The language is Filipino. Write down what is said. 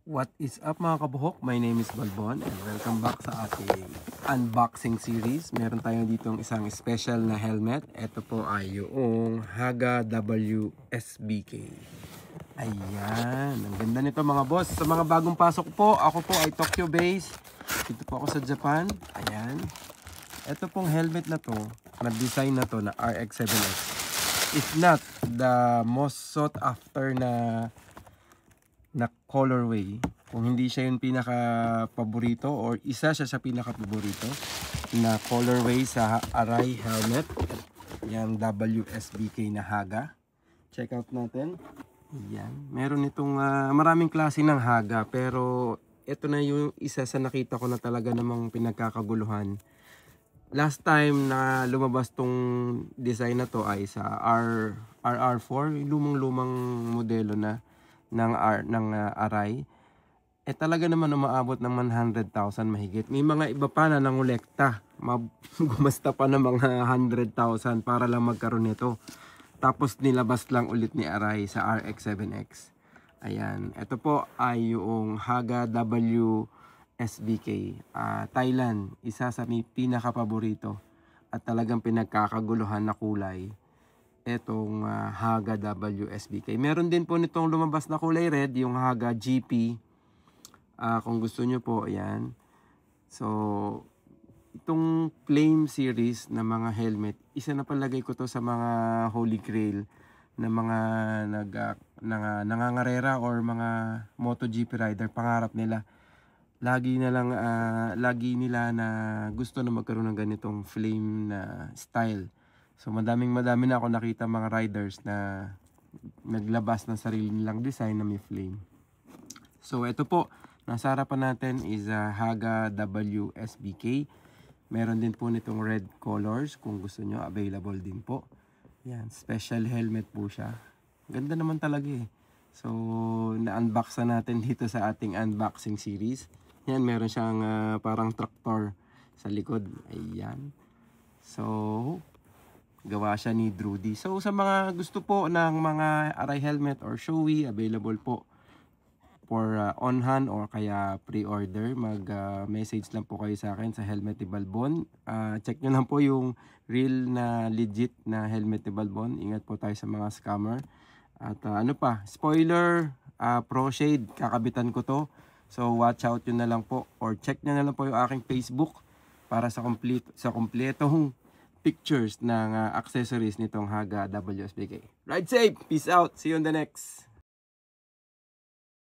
What is up mga kabuhok? My name is Balbon and welcome back sa ating unboxing series. Meron tayo ditong isang special na helmet. Ito po ay yung Haga WSBK. Ayan, ang ganda nito mga boss. Sa mga bagong pasok po, ako po ay Tokyo based. Dito po ako sa Japan. Ayan. Ito pong helmet na to, na design na to na RX-7X, is not the most sought after na colorway. Kung hindi siya yung pinaka-paborito or isa siya sa pinaka-paborito na colorway sa Arai helmet. Yan, WSBK na Haga. Check out natin. Yan. Meron itong maraming klase ng Haga, pero ito na yung isa sa nakita ko na talaga namang pinagkakaguluhan. Last time na lumabas tong design na to ay sa RR4, lumang-lumang modelo na ng Arai. Talaga naman umaabot ng 100,000 mahigit. May mga iba pa na nangolekta. Gumasta pa ng mga 100,000 para lang magkaroon nito. Tapos nilabas lang ulit ni Arai sa RX-7X. Ayan. Ito po ay yung Haga WSBK. Thailand. Isa sa may pinaka-paborito at talagang pinagkakaguluhan na kulay. Etong Haga WSBK. Meron din po nitong lumabas na kulay red, yung Haga GP. Kung gusto nyo po, ayan. So, itong Flame series na mga helmet, isa na palagay ko to sa mga holy grail na mga nangangarera or mga MotoGP rider. Pangarap nila. Lagi nila na gusto na magkaroon ng ganitong flame na style. So madami na ako nakita mga riders na naglabas ng sarili nilang design na may flame. So ito po, nasa harapan natin is Haga WSBK. Meron din po nitong red colors, kung gusto nyo, available din po. Yan, special helmet po siya. Ganda naman talaga eh. So na-unbox na natin dito sa ating unboxing series. Yan, meron siyang parang tractor sa likod. Ayan. So gawa siya ni Drudy. So sa mga gusto po ng mga Arai helmet or Shoei, available po for on hand or kaya pre-order. Mag-message lang po kayo sa akin sa Helmet ni Balbon. Check nyo lang po yung real na legit na Helmet ni Balbon. Ingat po tayo sa mga scammer. At ano pa, spoiler, Pro Shade, kakabitan ko to. So watch out yun na lang po or check nyo na lang po yung aking Facebook para sa kompletong pictures ng accessories nitong Haga WSBK. Ride safe! Peace out! See you on the next!